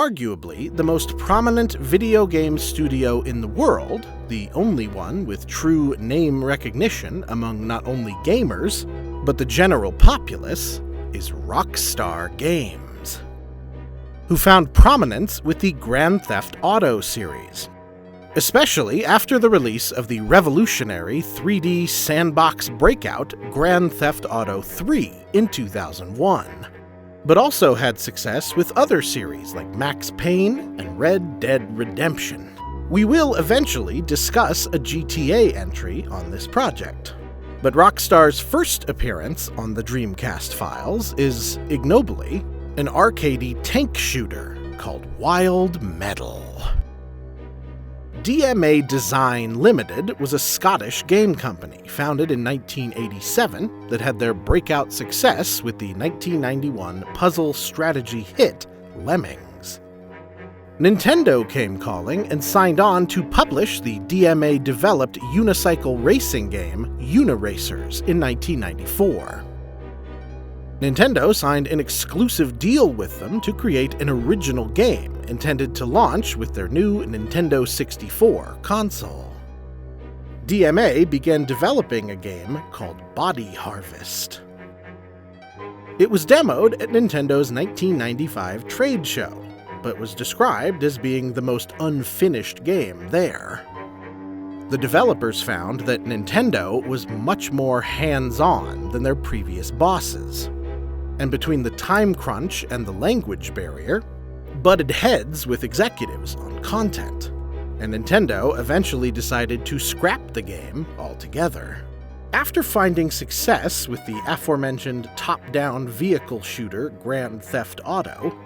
arguably the most prominent video game studio in the world, the only one with true name recognition among not only gamers, but the general populace, is ROCKSTAR Games, who found prominence with the Grand Theft Auto series, especially after the release of the revolutionary 3D sandbox breakout Grand Theft Auto 3 in 2001, but also had success with other series like Max Payne and Red Dead Redemption. We will eventually discuss a GTA entry on this project, but ROCKSTAR's first appearance on the Dreamcast files is, ignobly, an arcadey tank shooter called Wild Metal. DMA Design Limited was a Scottish game company founded in 1987 that had their breakout success with the 1991 puzzle strategy hit Lemmings. Nintendo came calling and signed on to publish the DMA-developed unicycle racing game Uniracers in 1994. Nintendo signed an exclusive deal with them to create an original game intended to launch with their new Nintendo 64 console. DMA began developing a game called Body Harvest. It was demoed at Nintendo's 1995 trade show, but was described as being the most unfinished game there. The developers found that Nintendo was much more hands-on than their previous bosses, and between the time crunch and the language barrier, butted heads with executives on content, and Nintendo eventually decided to scrap the game altogether. After finding success with the aforementioned top-down vehicle shooter Grand Theft Auto,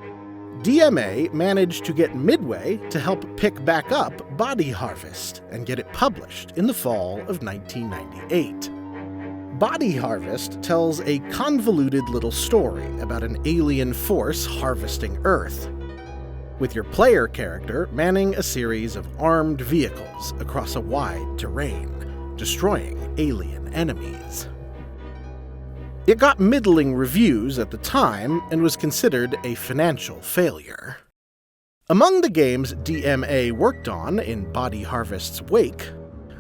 DMA managed to get Midway to help pick back up Body Harvest and get it published in the fall of 1998. Body Harvest tells a convoluted little story about an alien force harvesting Earth, with your player character manning a series of armed vehicles across a wide terrain, destroying alien enemies. It got middling reviews at the time and was considered a financial failure. Among the games DMA worked on in Body Harvest's wake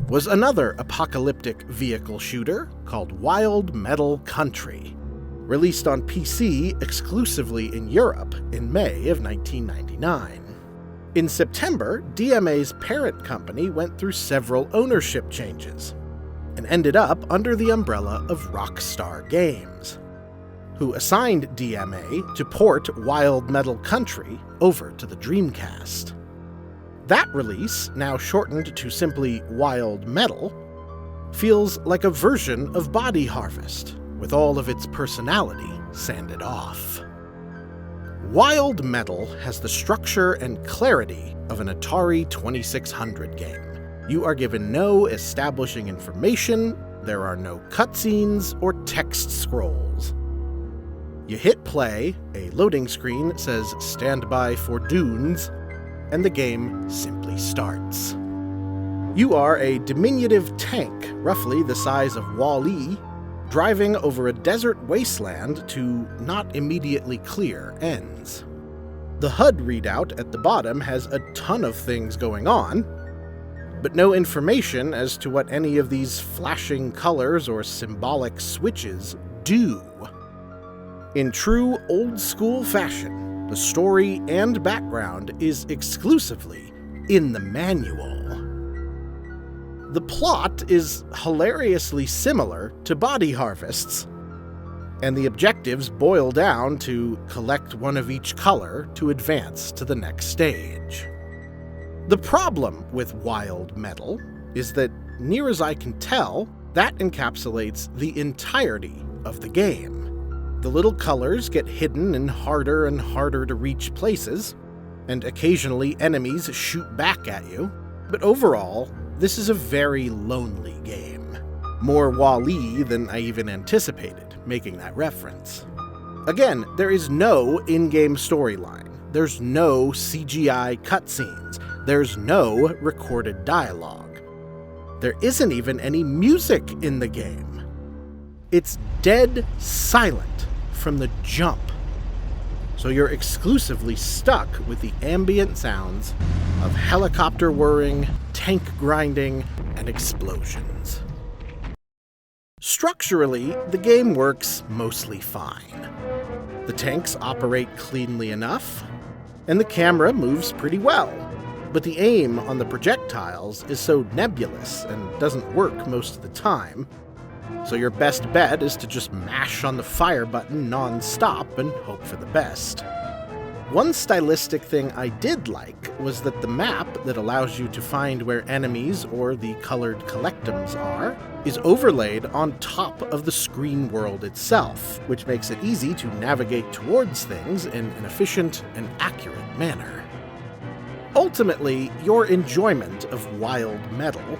was another apocalyptic vehicle shooter called Wild Metal Country, released on PC exclusively in Europe in May of 1999. In September, DMA's parent company went through several ownership changes, and ended up under the umbrella of ROCKSTAR Games, who assigned DMA to port Wild Metal Country over to the Dreamcast. That release, now shortened to simply Wild Metal, feels like a version of Body Harvest, with all of its personality sanded off. Wild Metal has the structure and clarity of an Atari 2600 game. You are given no establishing information, there are no cutscenes or text scrolls. You hit play, a loading screen says "Stand by for dunes," and the game simply starts. You are a diminutive tank, roughly the size of Wall-E, driving over a desert wasteland to not immediately clear ends. The HUD readout at the bottom has a ton of things going on, but no information as to what any of these flashing colors or symbolic switches do. In true old-school fashion, the story and background is exclusively in the manual. The plot is hilariously similar to Body Harvest's, and the objectives boil down to collect one of each color to advance to the next stage. The problem with Wild Metal is that, near as I can tell, that encapsulates the entirety of the game. The little colors get hidden in harder and harder to reach places, and occasionally enemies shoot back at you, but overall, this is a very lonely game. More Wall-E than I even anticipated, making that reference. Again, there is no in-game storyline. There's no CGI cutscenes. There's no recorded dialogue. There isn't even any music in the game. It's dead silent from the jump. so you're exclusively stuck with the ambient sounds of helicopter whirring, tank grinding, and explosions. Structurally, the game works mostly fine. The tanks operate cleanly enough, and the camera moves pretty well, but the aim on the projectiles is so nebulous and doesn't work most of the time, so your best bet is to just mash on the fire button non-stop and hope for the best. One stylistic thing I did like was that the map that allows you to find where enemies or the colored collectibles are is overlaid on top of the screen world itself, which makes it easy to navigate towards things in an efficient and accurate manner. Ultimately, your enjoyment of Wild Metal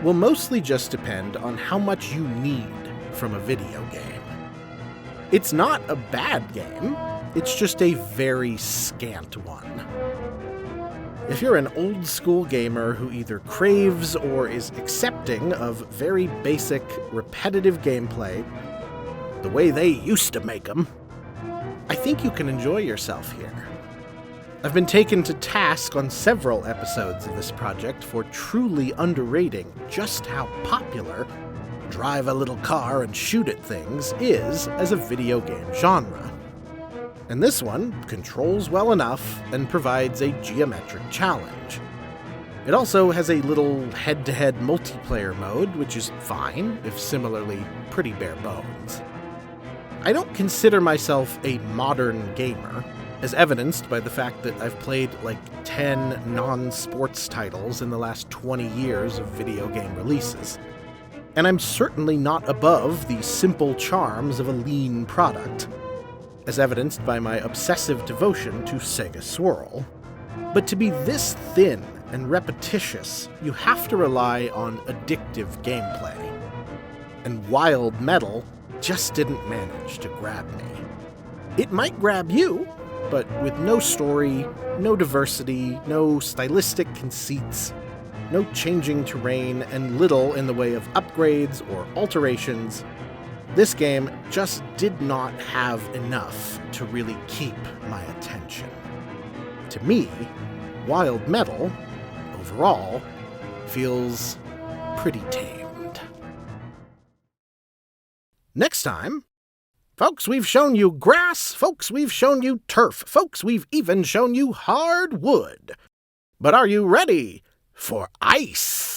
will mostly just depend on how much you need from a video game. It's not a bad game, it's just a very scant one. If you're an old-school gamer who either craves or is accepting of very basic, repetitive gameplay, the way they used to make them, I think you can enjoy yourself here. I've been taken to task on several episodes of this project for truly underrating just how popular drive a little car and shoot at things is as a video game genre. And this one controls well enough and provides a geometric challenge. It also has a little head-to-head multiplayer mode, which is fine, if similarly pretty bare bones. I don't consider myself a modern gamer, as evidenced by the fact that I've played like 10 non-sports titles in the last 20 years of video game releases. And I'm certainly not above the simple charms of a lean product, as evidenced by my obsessive devotion to Sega Swirl. But to be this thin and repetitious, you have to rely on addictive gameplay. And Wild Metal just didn't manage to grab me. It might grab you, but with no story, no diversity, no stylistic conceits, no changing terrain, and little in the way of upgrades or alterations, this game just did not have enough to really keep my attention. To me, Wild Metal, overall, feels pretty tamed. Next time, folks, we've shown you grass, folks, we've shown you turf, folks, we've even shown you hardwood. But are you ready for ice?